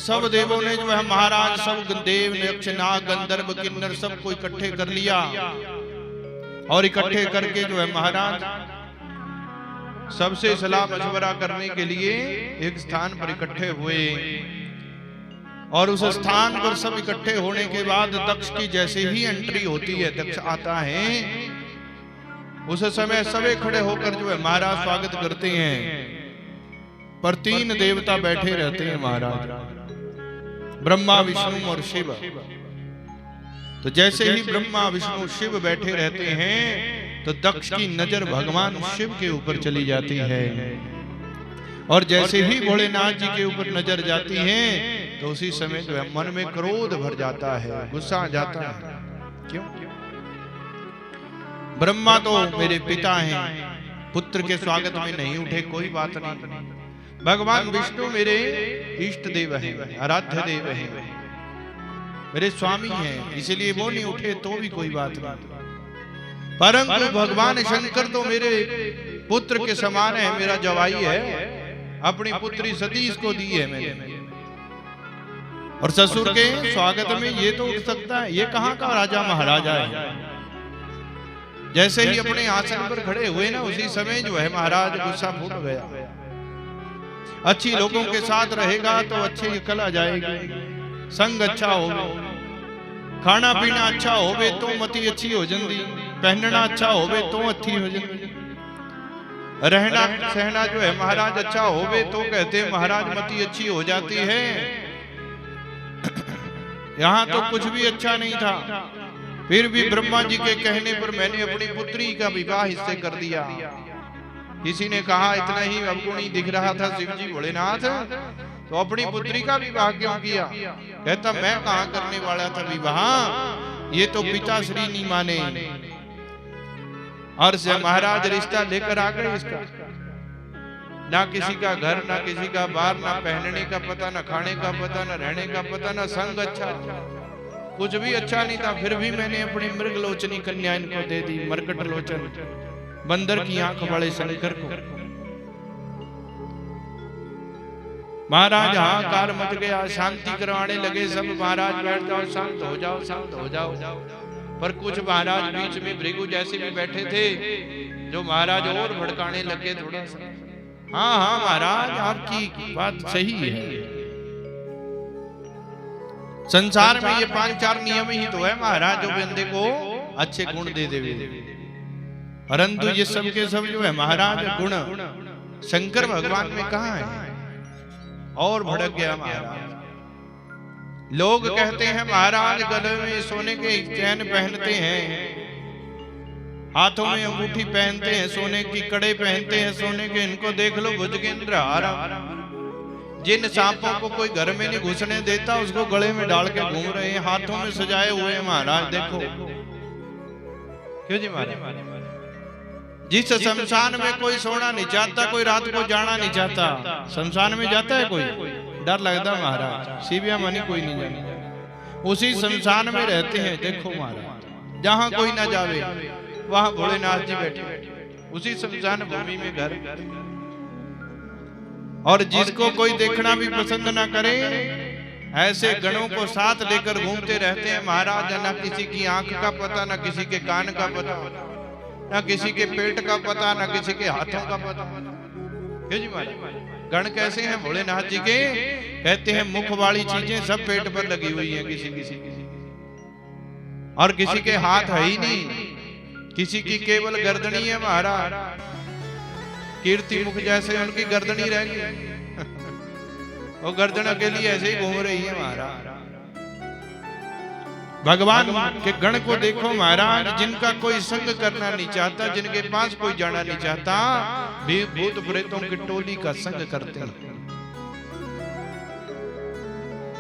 सब देवों ने जो है महाराज, सब देव यक्ष नाग गंधर्व किन्नर सबको इकट्ठे कर लिया और इकट्ठे करके जो है महाराज सबसे सलाह मशवरा करने के लिए एक स्थान पर इकट्ठे हुए। और उस स्थान पर सब इकट्ठे होने के बाद दक्ष की जैसे ही एंट्री होती है, दक्ष आता है, उस समय सभी खड़े होकर जो है महाराज स्वागत करते हैं। पर तीन देवता बैठे रहते हैं महाराज, ब्रह्मा विष्णु और शिव। तो जैसे ही ब्रह्मा विष्णु शिव बैठे रहते हैं तो दक्ष की नजर भगवान शिव के ऊपर चली जाती है। और जैसे ही भोलेनाथ जी के ऊपर नजर जाती है तो उसी समय जो है मन में क्रोध भर जाता है, गुस्सा आ जाता है। क्यों? ब्रह्मा तो मेरे पिता हैं, पुत्र के स्वागत में नहीं उठे, कोई बात नहीं। भगवान विष्णु मेरे इष्ट देव हैं, आराध्य देव हैं, मेरे स्वामी हैं, इसलिए वो नहीं उठे तो भी कोई बात नहीं। परंतु भगवान शंकर तो मेरे पुत्र के समान है, मेरा जवाई है, अपनी पुत्री सतीश को दी है मैंने। और ससुर के स्वागत में ये तो उठ सकता है? ये कहां का राजा महाराजा है। जैसे ही अपने आसन पर खड़े हुए ना, उसी समय जो है महाराज गुस्सा फूट गया। अच्छी लोगों के साथ रहेगा तो अच्छी कल आ जाएगी, संग अच्छा होवे, खाना पीना अच्छा होवे तो मती अच्छी हो जाती, पहनना अच्छा होवे तो अच्छी हो जाती, रहना सहना जो है महाराज अच्छा होवे तो कहते महाराज मती अच्छी हो जाती है। यहाँ तो कुछ भी अच्छा नहीं था, फिर भी ब्रह्मा जी के कहने पर मैंने अपनी पुत्री का विवाह इससे कर दिया। किसी ने कहा इतना ही अवगुणी दिख रहा था शिव जी भोलेनाथ, तो अपनी पुत्री का विवाह क्यों किया? कहता मैं कहाँ करने वाला था विवाह, ये तो पिताश्री नहीं माने। और महाराज रिश्ता लेकर आ गए इसका, ना किसी का घर, ना किसी का बार, ना पहनने का पता, ना खाने का पता, ना रहने का पता, ना संग अच्छा, कुछ भी अच्छा नहीं था। फिर भी मैंने अपनी मृग लोचनी कन्या इनको दे दी, मरकट लोचन, बंदर की आंख वाले शंकर को। महाराज हाहाकार मच गया, शांति करवाने लगे सब, महाराज बैठ जाओ, शांत हो जाओ, शांत हो जाओ। पर कुछ महाराज बीच में भृगु जैसे भी बैठे थे, जो महाराज और भड़काने लगे थोड़ा सा। हाँ हाँ महाराज आपकी बात सही है, संसार में ये 5-4 नियम ही तो है महाराज, जो बंदे को अच्छे गुण दे देवे। परंतु ये सब के सब जो है महाराज गुण शंकर भगवान में कहाँ है? और भड़क गया महाराज। लोग कहते हैं महाराज गले में सोने के चैन पहनते हैं, हाथों में अंगूठी पहनते हैं, सोने की कड़े पहनते हैं सोने के, इनको देख लो भुजगेंद्र हारा। जिन सांपों को कोई घर में नहीं घुसने देता उसको गले में डाल के घूम रहे हैं, हाथों में सजाए हुए हैं महाराज। देखो क्यों जी महाराज? जिस शमशान में कोई सोना नहीं चाहता, कोई रात को जाना नहीं चाहता, शमशान में जाता है कोई? डर लगता महाराज, शिविया मनी कोई नहीं जाने, उसी शमशान में रहते हैं। देखो महाराज जहां कोई ना जावे वहां भोलेनाथ जी बैठे, उसी शमशान भूमि में घर। और जिसको कोई देखना भी पसंद ना करे, ऐसे गणों को साथ लेकर घूमते रहते हैं महाराज। ना किसी की आंख का पता, ना किसी के कान का पता, ना किसी के पेट का पता, ना किसी के हाथों का पता। क्यों जी महाराज? गण कैसे हैं भोलेनाथ जी के? कहते हैं मुख वाली चीजें सब पेट पर लगी हुई हैं किसी और किसी के हाथ है ही नहीं, किसी की केवल गर्दनी है महाराज। कीर्ति मुख जैसे उनकी गर्दनी रह गई, वो गर्दन के लिए ऐसे ही घूम रही है महाराज। भगवान के गण को देखो महाराज, जिनका कोई संग करना नहीं चाहता, जिनके पास कोई जाना नहीं चाहता, भूत प्रेतों की टोली का संग करते हैं।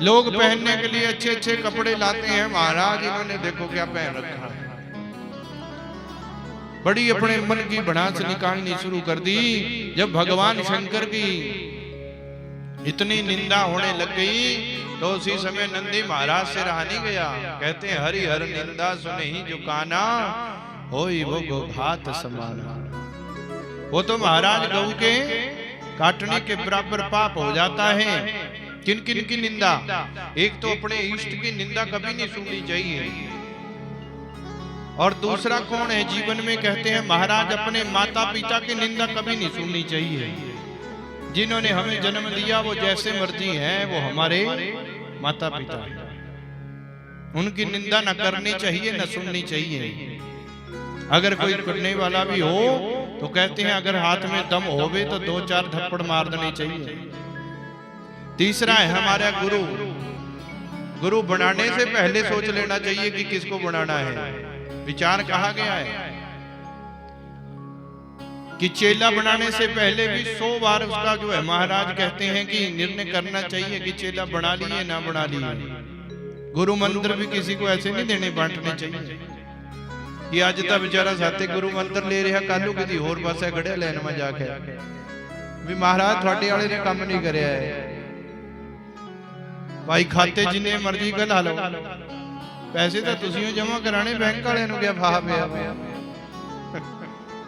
लोग पहनने के लिए अच्छे अच्छे कपड़े लाते हैं महाराज, इन्होंने देखो क्या पहन रखा है। बड़ी अपने मन की भड़ास निकालनी शुरू कर दी। जब भगवान शंकर की इतनी निंदा होने लग गई तो उसी समय नंदी महाराज से रहा नहीं गया। कहते हैं हरि हर निंदा सुने ही जो काना, होई वो गो भात समाना। वो तो महाराज गऊ के काटने के बराबर पाप हो जाता है, किन किन की निंदा? एक तो अपने इष्ट की निंदा कभी नहीं सुननी चाहिए, और दूसरा कौन है जीवन में? कहते हैं महाराज अपने माता पिता की निंदा कभी नहीं सुननी चाहिए। जिन्होंने हमें जन्म दिया वो जैसे मर्जी हैं, वो हमारे माता पिता हैं, उनकी निंदा न करनी चाहिए न सुननी चाहिए। अगर कोई करने वाला भी हो तो कहते हैं अगर हाथ में दम होवे तो 2-4 थप्पड़ मार देने चाहिए। तीसरा है हमारा गुरु। गुरु बनाने से पहले सोच लेना चाहिए कि किसको बनाना है। विचार कहा गया है कि चेला बनाने से पहले भी 100 बार उसका जो है महाराज कहते हैं कि निर्णय करना चाहिए कि चेला बना लिए ना बना लिए। गुरु मंत्र भी किसी को ऐसे नहीं देने बांटने चाहिए कि आज तक बेचारा साथे गुरु मंत्र ले रहा, कल किसी होर पासे खड़े लैन में जाके भी महाराज थोड़े वाले ने काम नहीं करया है। भाई खाते जिन्ने मर्जी गला लो, पैसे तो तुसी जमा कराने बैंक वाले नु क्या फाहा पिया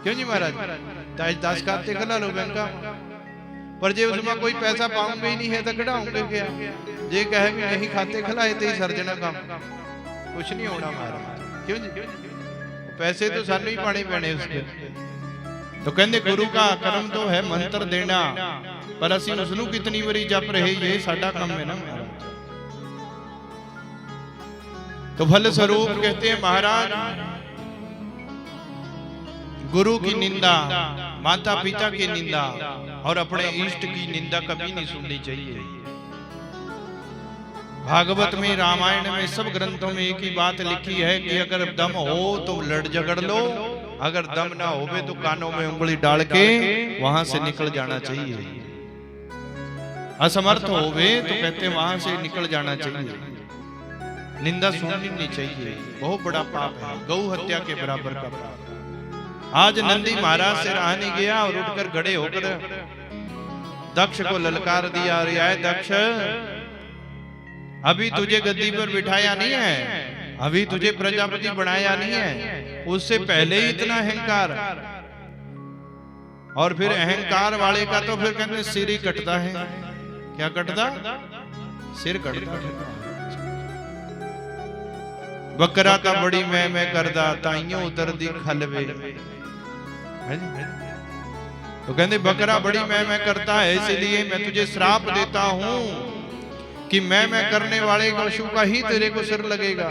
क्यों जी महाराज? 10 खाते खिला लो बैंक पर जे उसमें कोई पैसा पाऊंगे ही नहीं है तो कढ़ाऊंगे क्या? जे कहे भी नहीं खाते खिलाए तो ही सर्जना काम कुछ नहीं होना महाराज। क्यों जी? पैसे तो सानू ही पाने पैने उसके। तो कहते गुरु का कर्म तो है मंत्र देना, पर असी उसनू कितनी बारी जप रहे ये साडा काम है ना महाराज। तो फल स्वरूप कहते हैं महाराज गुरु की निंदा, माता पिता की निंदा और अपने इष्ट की निंदा कभी नहीं सुननी चाहिए। भागवत में, रामायण में, सब ग्रंथों में एक ही बात लिखी है कि अगर दम हो तो लड़ झगड़ लो, अगर दम ना होवे तो कानों में उंगली डाल के वहां से निकल जाना चाहिए। असमर्थ होवे तो कहते वहां से निकल जाना चाहिए। निंदा सुननी नहीं चाहिए, बहुत बड़ा पाप है, गौ हत्या के बराबर का पाप। आज नंदी महाराज से रहा नहीं गया और उठकर खड़े होकर दक्ष को ललकार दिया, अरे आए दक्ष, अभी तुझे गद्दी पर बिठाया नहीं है, अभी तुझे प्रजापति बनाया नहीं है, उससे पहले ही इतना अहंकार। और फिर अहंकार वाले का तो फिर कहते सिर ही कटता है। क्या कटता? सिर कटता है। बकरा का बड़ी मैं करदा ताइयों उतर दी खलवे। तो कहते बकरा बड़ी मैं करता है, इसलिए मैं तुझे श्राप देता हूं कि मैं करने वाले पशु का ही तेरे को सिर लगेगा।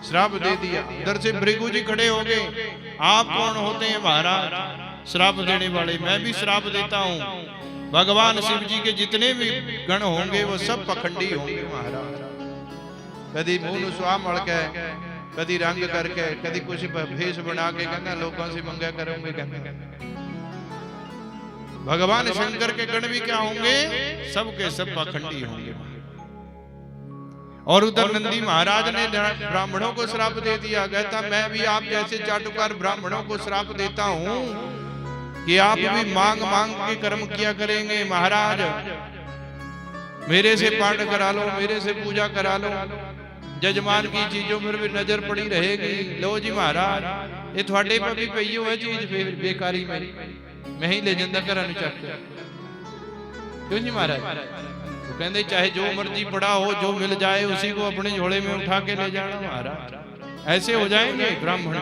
श्राप दे दिया। इधर से भृगु जी खड़े हो गए, आप कौन होते हैं महाराज श्राप देने वाले? मैं भी श्राप देता हूं। भगवान शिव जी के जितने भी गण होंगे वो सब पखंडी होंगे महाराज। कदी मुंह स्वाह मड़ के, कदी रंग करके, कदी कुछ भेष बना के कहना लोगों से मंगा करूंगे। भगवान शंकर के गण भी क्या होंगे? सब के सब पाखंडी होंगे। और उधर नंदी महाराज ने ब्राह्मणों को श्राप दे दिया। कहता मैं भी आप जैसे चाटुकार ब्राह्मणों को श्राप देता हूं कि आप भी मांग मांग के कर्म किया करेंगे। महाराज मेरे से पाठ करा लो, मेरे से पूजा करा लो, जजमान की चीजों पर भी नजर पड़ी रहेगी। लो जी महाराज ये थोड़े पर भी पई है चीज बेकारी में, मैं ही ले जाता घर चक। क्यों जी महाराज? तो कहते चाहे जो मर्जी पड़ा हो, जो मिल जाए उसी को अपने झोले में उठा के ले जाना महाराज। ऐसे हो जाएंगे ब्राह्मण।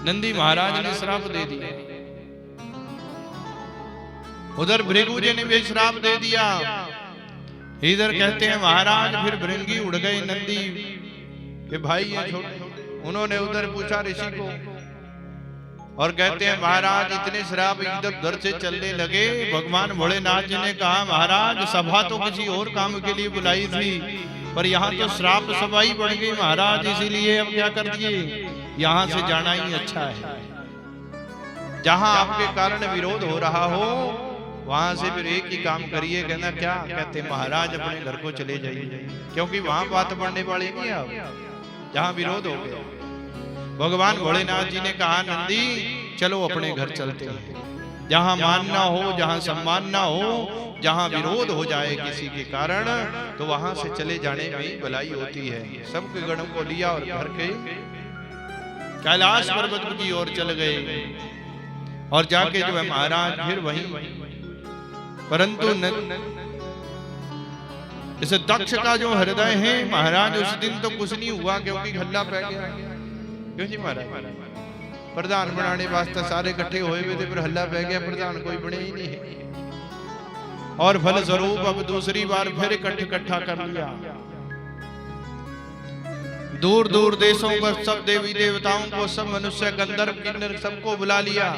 नंदी महाराज ने श्राप दे दिया। उधर भृगु जी ने भी श्राप दे दिया। इधर कहते हैं महाराज फिर भृंगी उड़ गई नंदी के भाई ये छोटे। उन्होंने उधर पूछा ऋषि को और कहते हैं महाराज इतने श्राप इधर उधर से चलने लगे। भगवान भोलेनाथ जी ने कहा महाराज सभा तो किसी और काम के लिए बुलाई थी, पर यहाँ तो श्राप सभा ही बढ़ गई महाराज, इसीलिए अब क्या कर दिए, यहाँ से जाना ही अच्छा है। जहाँ आपके कारण विरोध हो रहा हो वहां से फिर एक ही काम करिए। कहना क्या? कहते महाराज अपने घर को चले जाइए, क्योंकि वहां बात बढ़ने वाली नहीं है। आप जहां विरोध हो गया, भगवान भोलेनाथ जी ने कहा नंदी चलो अपने घर चलते हैं। जहां मान ना हो, जहां सम्मान ना हो, जहां विरोध हो जाए किसी के कारण, तो वहां से चले जाने में भलाई होती है। सबके गणों को लिया और घर के कैलाश पर्वत की ओर चल गए और जाके जो है महाराज फिर वहीं, परंतु इस दक्ष का जो हृदय है महाराज, उस दिन तो कुछ नहीं हुआ क्योंकि हल्ला पै गया। क्यों जी महाराज, प्रधान बनाने वास्ते सारे इकट्ठे हुए हुए थे, फिर हल्ला पै गया, प्रधान कोई बने ही नहीं है। और फल स्वरूप अब दूसरी बार फिर इकट्ठा कर लिया। दूर दूर देशों पर सब देवी देवताओं को, सब मनुष्य गंधर्व किन्नर सबको बुला लिया।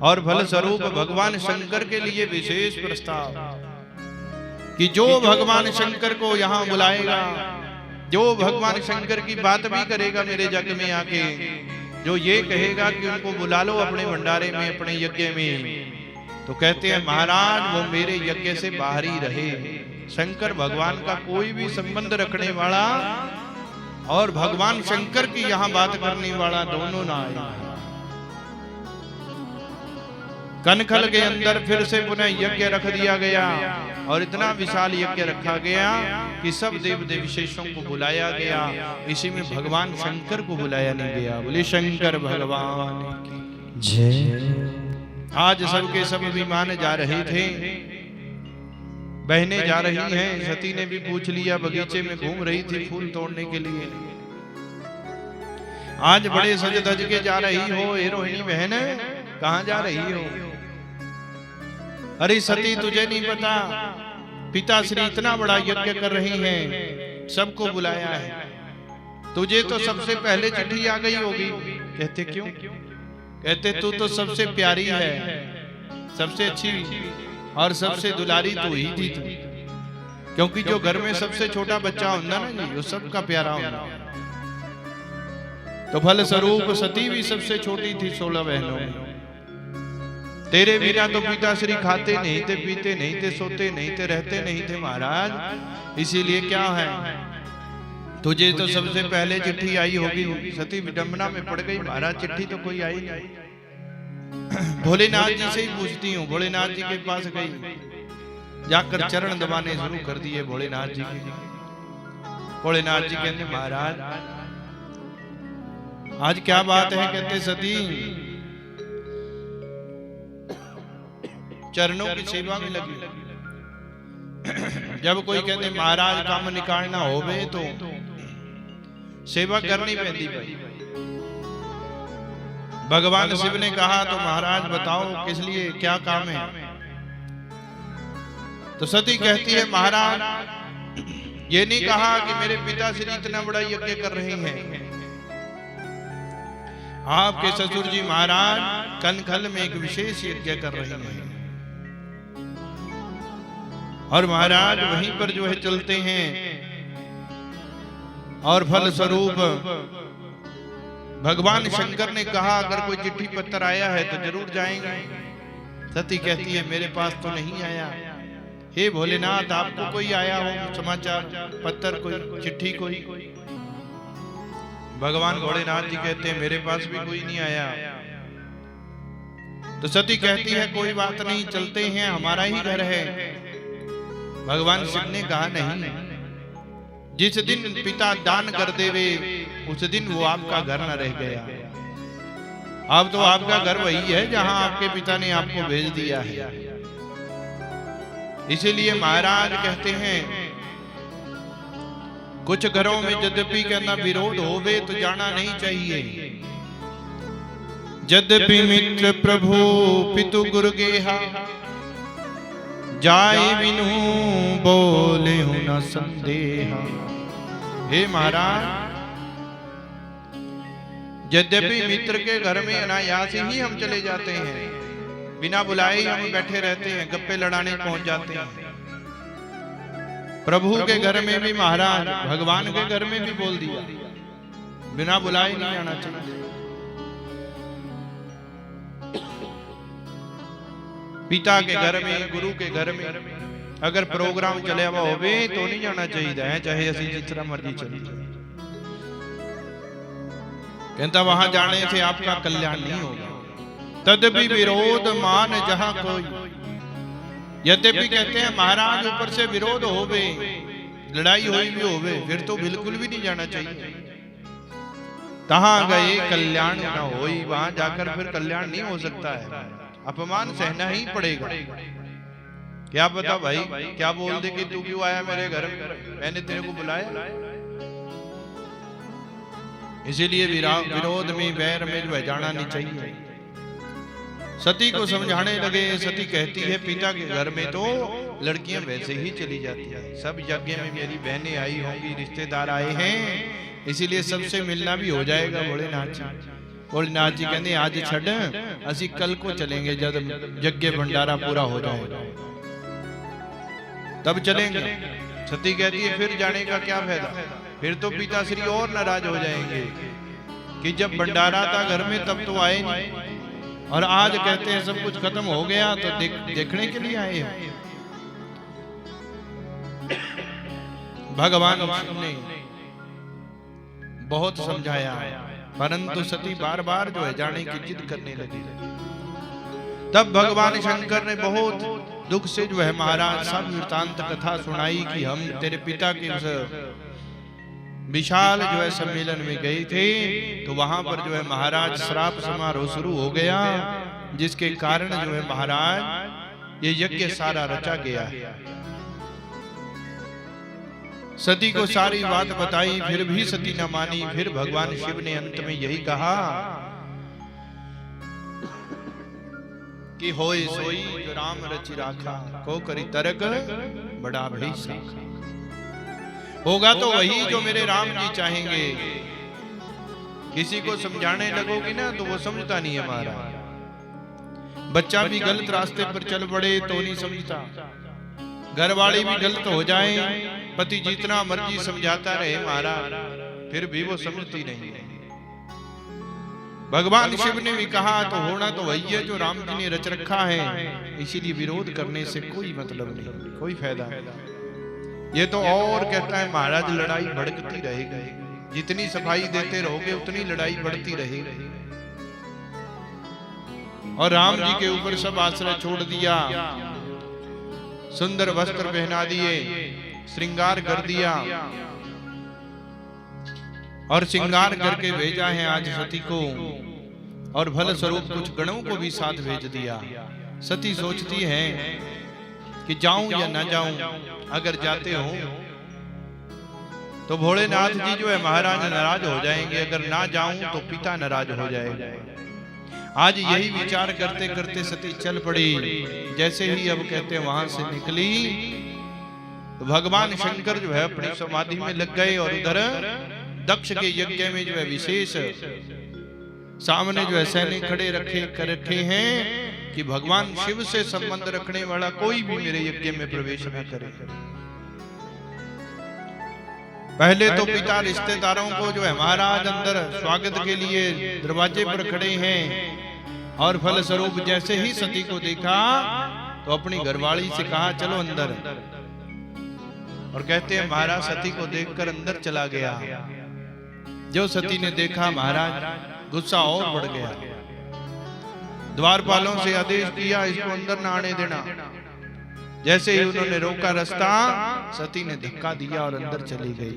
और फल स्वरूप भगवान शंकर के लिए विशेष प्रस्ताव कि जो भगवान शंकर को यहाँ बुलाएगा, जो भगवान शंकर की बात भी करेगा मेरे जग में आके, जो ये कहेगा कि उनको बुला लो अपने भंडारे में, अपने यज्ञ में, तो कहते हैं महाराज वो मेरे यज्ञ से बाहर ही रहे। शंकर भगवान का कोई भी संबंध रखने वाला और भगवान शंकर की यहाँ बात करने वाला दोनों ना आए। कनखल के अंदर फिर से पुनः यज्ञ रख दिया गया और इतना विशाल यज्ञ रखा गया कि सब देव देवशेषों को बुलाया गया। इसी में भगवान शंकर को बुलाया नहीं गया। बोले शंकर भगवान की जय। आज सबके सब अभिमान जा रहे थे, बहनें जा रही हैं। सती ने भी पूछ लिया, बगीचे में घूम रही थी फूल तोड़ने के लिए। आज बड़े सज धज के जा रही हो, हे रोहिणी बहन कहाँ जा रही हो? अरे सती तुझे नहीं पता, पिताश्री इतना बड़ा यज्ञ कर रही हैं, सबको बुलाया है, तुझे तो सबसे पहले चिट्ठी आ गई होगी। कहते क्यों? कहते तू तो सबसे प्यारी है, सबसे अच्छी और सबसे दुलारी तू ही थी तू, क्योंकि जो घर में सबसे छोटा बच्चा होता ना जी, वो सबका प्यारा होता। तो फल स्वरूप सती भी सबसे छोटी थी 16 बहनों में। तेरे बिना तो पिताश्री खाते नहीं थे, पीते नहीं थे, सोते नहीं थे, रहते नहीं थे महाराज। इसीलिए क्या है, तुझे तो सबसे पहले चिट्ठी आई होगी। सती विडंबना में पड़ गई, महाराज चिट्ठी तो कोई आई नहीं। भोलेनाथ जी से ही पूछती हूँ। भोलेनाथ जी के पास गई, जाकर चरण दबाने शुरू कर दिए भोलेनाथ जी के। भोलेनाथ जी कहते महाराज आज क्या बात है? कहते सती चरणों की सेवा में लगी। जब कोई कहते महाराज काम निकालना होवे तो सेवा करनी पैदी भाई। भगवान शिव ने कहा तो महाराज बताओ किस लिए, क्या काम है? तो सती कहती है महाराज ये नहीं कहा कि मेरे पिताश्री इतना बड़ा यज्ञ कर रहे हैं। आपके ससुर जी महाराज कनखल में एक विशेष यज्ञ कर रहे हैं और महाराज वहीं पर जो है चलते हैं और फल स्वरूप भगवान शंकर ने कहा अगर कोई चिट्ठी पत्र आया है तो जरूर जाएंगे। सती कहती है मेरे पास तो नहीं आया। हे भोलेनाथ आपको कोई आया हो समाचार पत्र, कोई चिट्ठी कोई? भगवान भोलेनाथ जी कहते हैं मेरे पास भी कोई नहीं आया। तो सती कहती है कोई बात नहीं, चलते हैं, हमारा ही घर है। भगवान शिव ने कहा नहीं, जिस दिन पिता दान कर देवे उस दिन वो आपका घर न रह गया। अब तो आपका घर वही है जहां आपके पिता ने आपको भेज दिया है। इसीलिए महाराज कहते हैं कुछ घरों में यद्यपि कहना विरोध होवे तो जाना नहीं चाहिए। यद्यपि मित्र प्रभु पितु गुरु गेहा, जाए बिनु बोले हो न संदेहा। हे महाराज यद्यपि मित्र के घर में अनायास ही हम चले जाते हैं, बिना बुलाए ही हम बैठे रहते हैं, गप्पे लड़ाने पहुंच जाते हैं। प्रभु के घर में भी महाराज भगवान के घर में भी बोल दिया बिना बुलाए नहीं आना चाहिए। पिता के घर में, गुरु के घर में अगर प्रोग्राम चले हुआ हो तो नहीं जाना चाहिए, चाहे असी जिस तरह मर्जी चली जाए। कहता वहां जाने से आपका कल्याण नहीं होगा। तदपि विरोध मान जहां कोई, यद्यपि कहते हैं महाराज ऊपर से विरोध होवे, लड़ाई हुई भी होवे, फिर तो बिल्कुल भी नहीं जाना चाहिए। तहां गए कल्याण न होई, वहां जाकर फिर कल्याण नहीं हो सकता है, अपमान सहना ही पड़ेगा। क्या पता भाई, क्या बोल दे कि तू क्यों आया मेरे घर में, मैंने तेरे को बुलाया। इसीलिए विरोध में, बैर में जो है जाना नहीं चाहिए। सती को समझाने लगे। सती कहती है पिता के घर में तो लड़कियां वैसे ही चली जाती है, सब यज्ञ में मेरी बहनें आई होंगी, रिश्तेदार आए हैं, इसीलिए सबसे मिलना भी हो जाएगा। भोलेनाथ जी कहते आज छड़ असी कल को चलेंगे, जब यज्ञ भंडारा पूरा हो जाएगा तब चलेंगे। सती कहती है फिर जाने का क्या फायदा, फिर तो पिताश्री और नाराज हो जाएंगे कि जब भंडारा था घर में तब तो आए नहीं, और आज कहते हैं सब कुछ खत्म हो गया तो देखने के लिए आए हैं। भगवान ने बहुत समझाया, परंतु सती बार बार जो है जाने की जिद करने लगी। तब भगवान शंकर ने बहुत दुख से जो है महाराज सब वृतांत कथा सुनाई कि हम तेरे पिता के उस विशाल जो है सम्मेलन में गए थे, तो वहां पर जो है महाराज श्राप समारोह शुरू हो गया, जिसके कारण जो है महाराज ये यज्ञ सारा रचा गया है। सती को सारी बात बताई, फिर भी सती न मानी। फिर भगवान शिव ने अंत में यही कहा कि होए सोई जो राम रचि राखा, को करी तरक बड़ा भी साखा। होगा तो वही जो मेरे राम जी चाहेंगे। किसी को समझाने लगोगी ना तो वो समझता नहीं है महाराज। बच्चा भी गलत रास्ते पर चल पड़े तो नहीं समझता, घर वाले भी गलत हो जाएं, पति जितना मर्जी समझाता रहे महाराज, फिर भी वो समझती नहीं है। भगवान शिव ने भी कहा तो होना तो वही है जो राम जी ने रच रखा है, इसीलिए विरोध करने से कोई मतलब नहीं, कोई फायदा नहीं। ये तो और कहता है महाराज लड़ाई भड़कती रहेगी, जितनी सफाई देते रहोगे उतनी लड़ाई बढ़ती रहेगी। और राम जी के ऊपर सब आश्रय छोड़ दिया, सुंदर वस्त्र पहना दिए, श्रृंगार कर दिया, और श्रृंगार करके भेजा है आज सती को, और फल स्वरूप कुछ गणों को भी साथ भेज दिया। सती सोचती है कि जाऊं या ना जाऊं, अगर जाते हो तो भोलेनाथ जी जो है महाराज नाराज हो जाएंगे, अगर ना जाऊं तो पिता नाराज हो जाएगा। आज यही विचार करते करते सती चल पड़ी। जैसे ही अब कहते वहां से निकली तो भगवान शंकर जो है अपनी समाधि में लग गए, और उधर दक्ष के यज्ञ में जो है विशेष सामने जो है सैनिक खड़े रखे हैं कि भगवान शिव से संबंध रखने वाला कोई भी मेरे यज्ञ में प्रवेश न करे। पहले तो पिता रिश्तेदारों को जो है महाराज अंदर स्वागत के लिए दरवाजे पर खड़े हैं, और फल स्वरूप जैसे ही सती को देखा तो अपनी घरवाली से कहा चलो अंदर, और कहते हैं महाराज सती को देखकर अंदर चला गया। जो सती ने देखा महाराज गुस्सा और बढ़ गया, द्वारपालों से आदेश किया इसको अंदर न आने देना। जैसे ही उन्होंने रोका रास्ता, सती ने धक्का दिया और अंदर चली गई।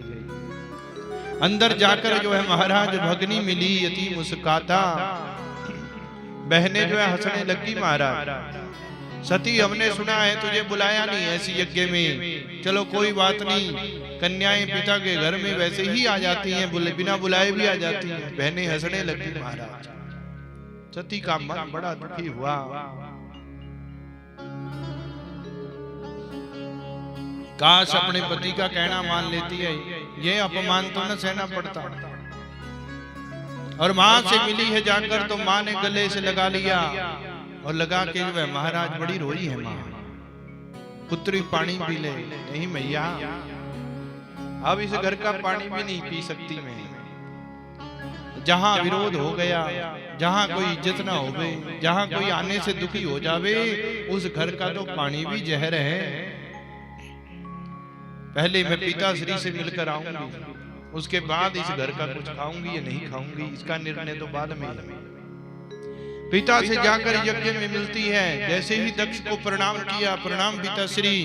अंदर जाकर जो है महाराज भगनी मिली, यति मुस्काता, बहने जो है हंसने लगी। महाराज सती हमने सुना है तुझे बुलाया नहीं ऐसी यज्ञ में, चलो कोई बात नहीं, कन्याएं पिता के घर में वैसे ही आ जाती हैं, बिना बुलाए भी आ जाती हैं। बहनें हंसने लगी। महाराज सती का मन बड़ा दुखी हुआ। काश अपने पति का कहना मान लेती है, ये अपमान तो न सहना पड़ता। और माँ से मिली है जाकर तो माँ ने गले से लगा लिया, और लगा के जो है महाराज बड़ी रोई है माँ, पुत्री पानी पी ले। नहीं मैया, अब इस घर का पानी भी नहीं पी सकती मैं। जहां विरोध हो गया, जहां कोई इज्जत ना हो गई, जहां कोई आने से दुखी हो जावे, उस घर का तो पानी भी जहर है। पहले मैं पिताश्री से मिलकर आऊंगी, उसके बाद इस घर का कुछ खाऊंगी या नहीं खाऊंगी, इसका निर्णय तो बाद में। पिता से जाकर यज्ञ में मिलती है। जैसे ही दक्ष को प्रणाम किया, प्रणाम पिताश्री,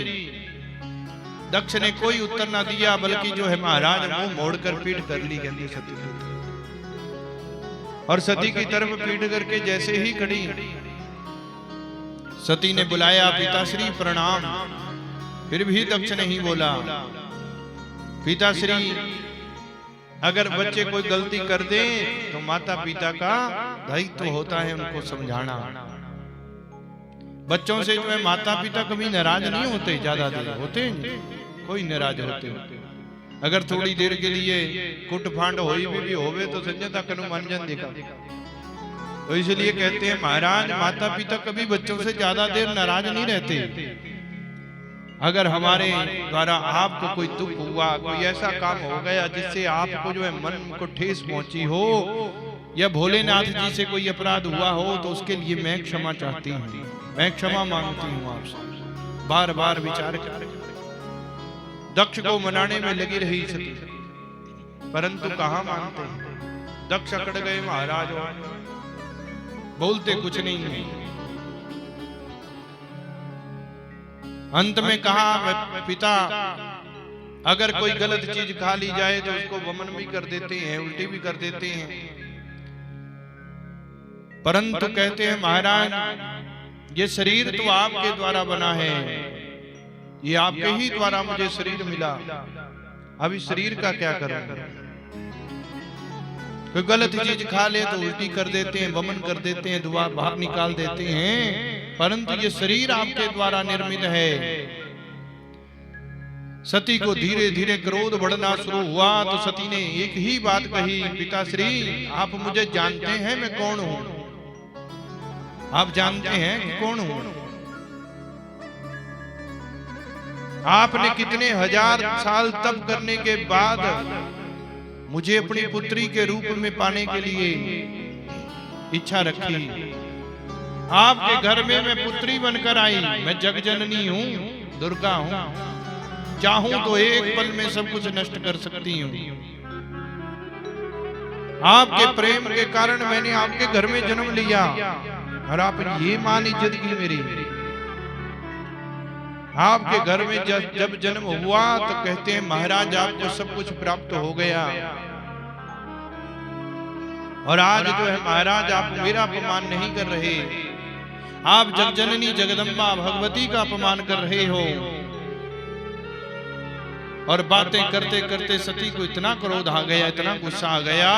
दक्ष ने कोई उत्तर ना दिया, बल्कि जो है महाराज मुंह मोड़कर पीठ कर ली गंदी सती की, और सती की तरफ पीठ करके जैसे ही खड़ी, सती ने बुलाया, पिताश्री प्रणाम, फिर भी दक्ष नहीं बोला। पिताश्री अगर बच्चे कोई गलती कर दे तो माता पिता का दायित्व होता है उनको समझाना। बच्चों से जो है माता पिता कभी नाराज नहीं होते, ज्यादा देर होते नहीं कोई नाराज होते। अगर थोड़ी देर के लिए कुट फांड होई भी होवे तो संजय तक मनजन देखा। तो इसलिए कहते हैं महाराज माता पिता कभी बच्चों से ज्यादा देर नाराज नहीं रहते। अगर हमारे द्वारा आपको कोई दुख हुआ, कोई ऐसा काम हो गया जिससे आपको जो है मन को ठेस पहुंची हो, या भोलेनाथ जी से कोई अपराध हुआ हो, तो उसके लिए मैं क्षमा चाहती हूँ, मैं क्षमा मांगती हूँ आपसे। बार बार विचार कर दक्ष को मनाने में लगी रही सती, परंतु कहां मानते हैं। दक्ष अकड़ गए महाराज, बोलते कुछ नहीं है। अंत में कहा पिता अगर कोई गलत चीज खा ली जाए तो उसको वमन भी कर देते हैं, उल्टी भी कर देते हैं, परंतु कहते हैं महाराज ये शरीर तो आपके द्वारा बना है, ये आपके ही द्वारा मुझे शरीर मिला, अब इस शरीर का क्या करूं। कोई गलत चीज खा ले तो उल्टी कर देते हैं, वमन कर देते हैं, दुआ बाहर निकाल देते हैं, परंतु ये शरीर आपके द्वारा निर्मित है। सती को धीरे धीरे क्रोध बढ़ना शुरू हुआ तो सती ने एक ही बात कही, पिताश्री आप मुझे जानते हैं मैं कौन हूं, आप जानते हैं कि कौन हूं। आपने कितने हजार साल तप करने के बाद मुझे अपनी पुत्री के रूप में पाने के लिए इच्छा रखी। आपके घर में मैं पुत्री बनकर आई, मैं जगजननी हूँ, दुर्गा हूँ, चाहूं तो एक पल में सब कुछ नष्ट कर सकती हूँ। आपके प्रेम के कारण मैंने आपके घर में जन्म लिया और आप ये मान इज्जत की मेरी। आपके घर में जब जन्म हुआ तो कहते हैं महाराज आपको सब कुछ प्राप्त हो गया, और आज जो है महाराज आप मेरा अपमान नहीं कर रहे, आप जगजननी जगदम्बा भगवती का अपमान कर रहे हो। और बातें करते करते सती को इतना क्रोध आ गया, इतना गुस्सा आ गया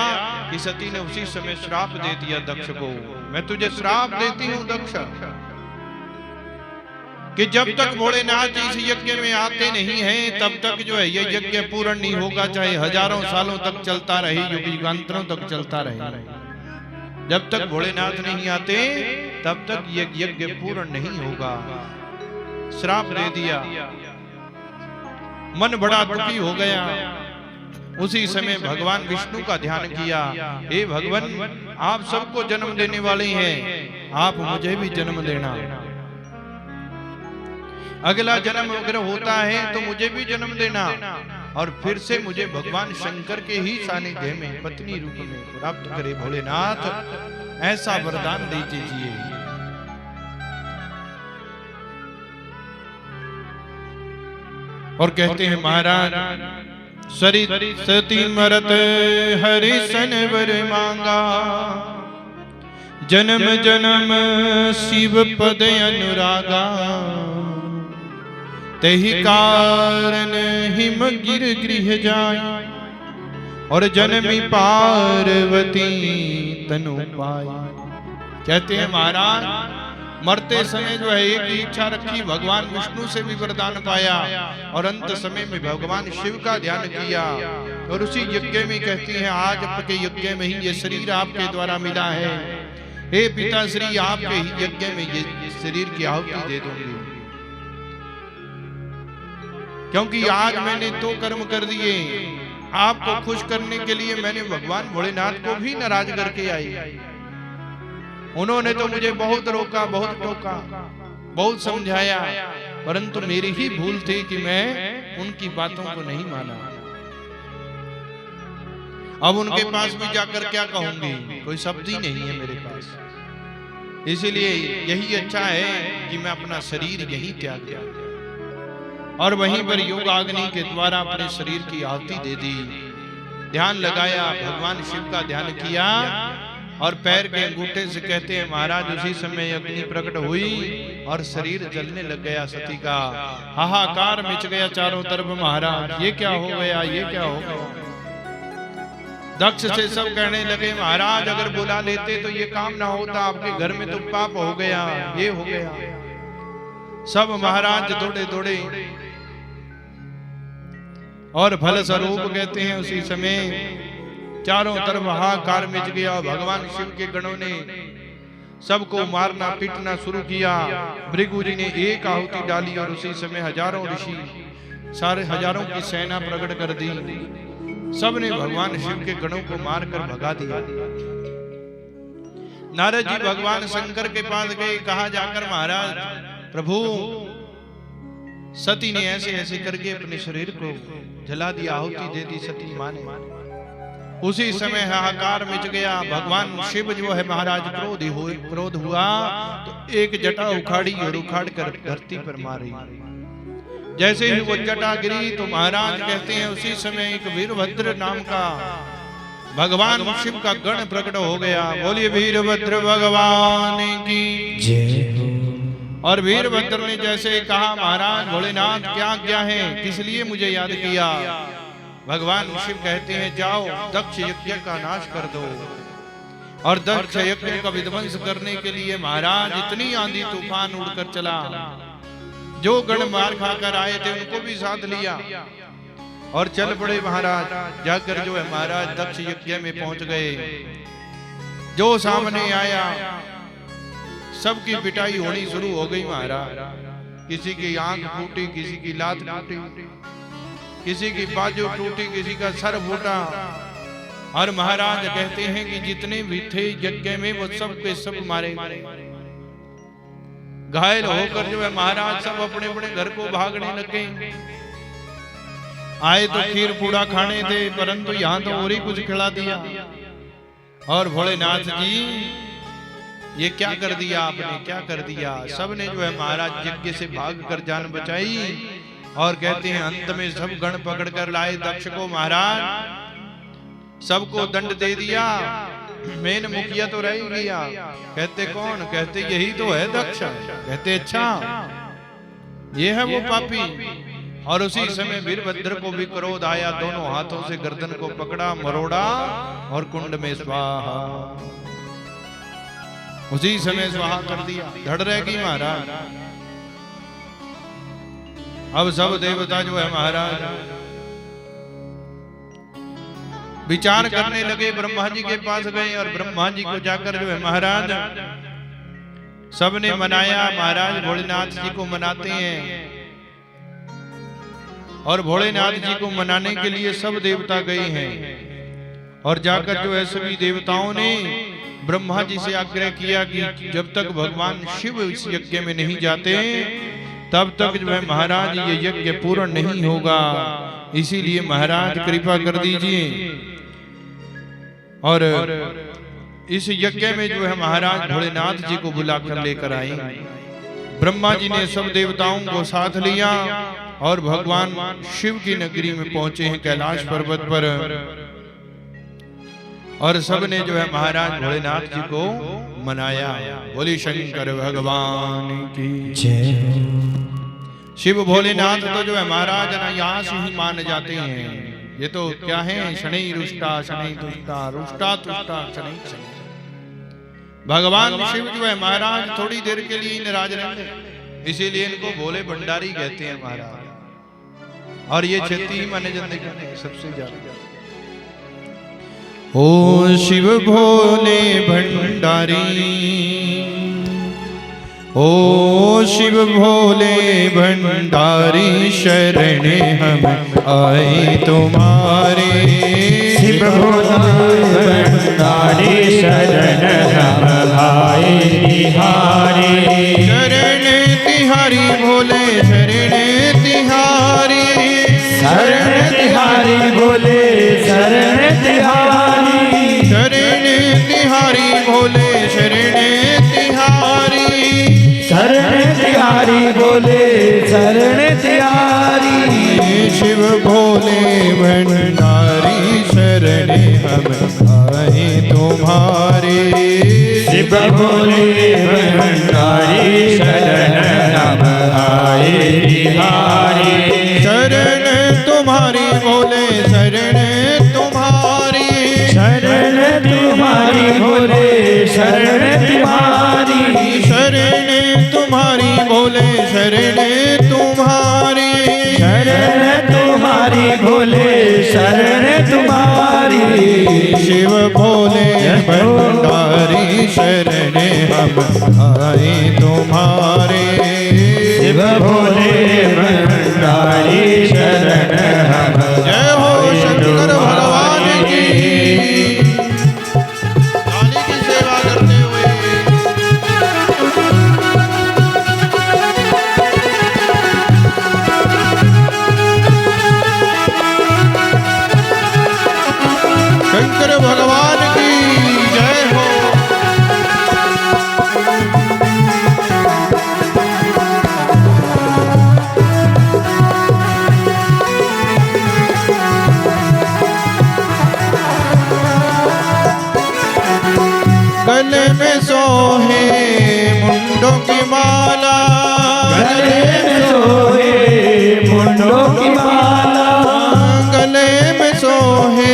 कि सती ने उसी समय श्राप दे दिया दक्ष को, मैं तुझे श्राप देती हूँ दक्ष कि जब तक भोलेनाथ इस यज्ञ में आते नहीं हैं तब तक जो है ये यज्ञ पूर्ण नहीं होगा, चाहे हजारों सालों तक चलता रहे, युगांतरों तक चलता रहे। जब तक भोलेनाथ नहीं आते तब तक ये यज्ञ पूर्ण नहीं होगा। श्राप दे दिया, मन बड़ा दुखी हो गया। उसी समय भगवान विष्णु का ध्यान किया, हे भगवान आप सबको जन्म देने वाले हैं, आप मुझे भी जन्म देना, अगला जन्म अगर होता है तो मुझे भी जन्म देना, और फिर से मुझे भगवान शंकर के ही सानिध्य में पत्नी रूप में प्राप्त करे भोलेनाथ, ऐसा वरदान दे दीजिए। और कहते हैं महाराज सती मरत हरि सन वर मांगा, जन्म जन्म शिव पद अनुरागा, तेहि कारण हिम गिर गृह जाय, और जन्मी पार्वती तनु पाई। कहते हैं महाराज मरते समय जो है एक इच्छा रखी, भगवान विष्णु से भी वरदान पाया, और अंत समय में भगवान शिव का ध्यान किया, और उसी यज्ञ में कहती हैं आज आपके यज्ञ में ही ये शरीर आपके द्वारा मिला है, हे पिताश्री आपके ही यज्ञ में ये शरीर की आहुति दे दूंगी, क्योंकि आज मैंने तो कर्म कर दिए, आपको खुश करने के लिए मैंने भगवान भोलेनाथ को भी नाराज करके आई। उन्होंने तो मुझे बहुत रोका, बहुत टोका, बहुत समझाया, परंतु मेरी ही भूल थी कि मैं उनकी बातों को नहीं माना। अब उनके पास भी जाकर क्या कहूंगी, कोई शब्द ही नहीं है मेरे पास। इसीलिए यही अच्छा है कि मैं अपना शरीर यही त्याग दिया, और वहीं पर योगाग्नि के द्वारा अपने शरीर की आहुति दे दी। ध्यान लगाया, भगवान शिव का ध्यान किया, और पैर के अंगूठे से कहते हैं महाराज उसी समय अग्नि प्रकट हुई और शरीर जलने लग गया। सती का हाहाकार मच गया चारों तरफ। महाराज ये क्या हो गया, ये क्या हो गया। दक्ष से सब कहने लगे महाराज अगर बुला लेते तो ये काम ना होता, आपके घर में तो पाप हो गया, ये हो गया। सब महाराज दौड़े दौड़े और फल स्वरूप कहते हैं उसी समय चारों तरफ हाहाकार मच गया। भगवान शिव के गणों ने सबको मारना पीटना शुरू किया। भृगु जी ने एक आहुति डाली और उसी समय हजारों ऋषि सारे हजारों की सेना प्रकट कर दी। सबने भगवान शिव के गणों को मारकर भगा दिया। नारद जी भगवान शंकर के पास गए। कहा जाकर महाराज प्रभु सती ने ऐसे ऐसे करके अपने शरीर को जला दिया, आहुति दे दी सती मां ने। उसी समय हाहाकार मच गया। भगवान शिव जो है महाराज क्रोध हुआ तो एक जटा उखाड़ी और उखाड़ कर धरती पर मारी। जैसे ही वो जटा गिरी तो महाराज कहते हैं उसी समय एक वीरभद्र नाम का भगवान शिव का गण प्रकट हो गया। बोलिए वीरभद्र भगवान की जय। और वीरभद्र ने जैसे कहा महाराज भोलेनाथ क्या क्या है, किस लिए मुझे याद किया। भगवान शिव कहते हैं जाओ दक्ष यज्ञ का नाश कर दो। और दक्ष यज्ञ का विध्वंस करने के लिए महाराज इतनी आंधी तूफान उड़कर चला। जो गण मार खाकर आए थे उनको भी साथ लिया और चल पड़े महाराज। जाकर जो है महाराज दक्ष यज्ञ में पहुंच गए। जो सामने आया सबकी पिटाई होनी शुरू हो गई महाराज। किसी की आंख फूटी, किसी की लात टूटी, किसी की बाजू टूटी, किसी का सर फूटा। और महाराज कहते हैं कि जितने भी थे यज्ञ में वो सब के सब मारे घायल होकर जो है महाराज सब अपने अपने घर को भागने लगे। आए तो खीर पूड़ा खाने थे परंतु यहाँ तो और ही कुछ खिला दिया। और भोलेनाथ जी ये क्या कर दिया आपने, क्या कर दिया। सबने जो है महाराज यज्ञ से भाग कर जान बचाई। और कहते हैं अंत में सब गण पकड़ कर लाए दक्ष को महाराज। सबको दंड दे दिया। मेन मुखिया तो रह गया। कहते कौन, कहते यही तो है दक्ष। कहते अच्छा ये है वो पापी। और उसी समय वीरभद्र को भी क्रोध आया। दोनों हाथों से गर्दन को पकड़ा, मरोड़ा और कुंड में स्वाहा। उसी समय स्वाहा कर दिया। धड़ रहेगी महाराज। अब सब देवता जो है महाराज विचार करने लगे। ब्रह्मा जी के पास गए और ब्रह्मा जी को जाकर जो है महाराज सबने मनाया। महाराज भोलेनाथ जी को मनाते हैं। और भोलेनाथ जी को मनाने के लिए सब देवता गए हैं। और जाकर जो है सभी देवताओं ने ब्रह्मा जी से आग्रह किया कि जब तक भगवान शिव इस यज्ञ में नहीं जाते तब तक जो है महाराज ये यज्ञ पूर्ण नहीं होगा। इसीलिए महाराज कृपा कर दीजिए। और इस यज्ञ में जो है महाराज भोलेनाथ जी को बुलाकर लेकर आए। ब्रह्मा जी ने सब देवताओं को साथ लिया और भगवान शिव की नगरी में पहुंचे हैं कैलाश पर्वत पर। और सबने जो है महाराज भोलेनाथ जी को मनाया। बोली शंकर भगवान की जय। शिव भोलेनाथ तो जो है महाराज अनायास ही मान जाते हैं। ये तो क्या है, शनै रुष्टा शनै तुष्टा रुष्टा तुष्टा शनै शनै। भगवान शिव जो है महाराज थोड़ी देर के लिए नाराज रहते, इसीलिए इनको भोले भंडारी कहते हैं महाराज। और ये क्षति ही माने जाते हैं सबसे ज्यादा। ओ शिव भोले भंडारी, ओ शिव भोले भंडारी शरण हम आए तुम्हारे। शिव भोले भंडारी शरण हम आए तिहारी। शरण तिहारी भोले शरण तिहारी। शरण तिहारी भोले शरण तिहारी। शरण तिहारी भोले शरण तिहारी। शरण तिहारी भोले शरण तिहारी। शिव भोले भंडारी शरण हम आए तुम्हारे। तुम्हारी भोले शरण तुम्हारी शरण तुम्हारी भोले शरण तुम्हारी शरण तुम्हारी भोले शरण तुम्हारी शिव भोले भंडारी शरण हम आए तुम्हारे शिव भोले भंडारी शरण हम जय हो शंकर भगवान की काली की सेवा करते हुए शंकर भगवान की जय हो। गले में सोहे मुंडों की माला गले में सोहे मुंडों की माला गले में सोहे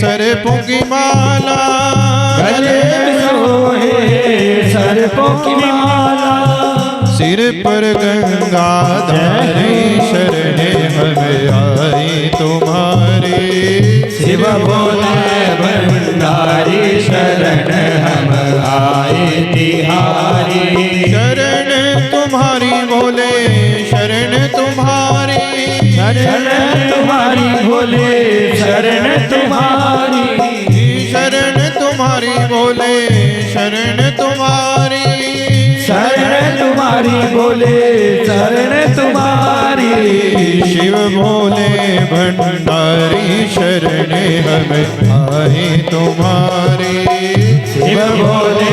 सरपों की माला गले में सोहे सर्पों की माला सिर पर गंगाधारी शरण हमें आई तुम्हारे शिव भोले भंडारी शरण हम आए तिहारी शरण तुम्हारी भोले शरण तुम्हारी शरण तुम्हारी भोले शरण तुम्हारी शरण तुम्हारी भोले शरण तुम्हारी शरण तुम्हारी भोले शरण तुम्हारी शिव भोले भंडारी शरण हमें आए तुम्हारे शिव भोले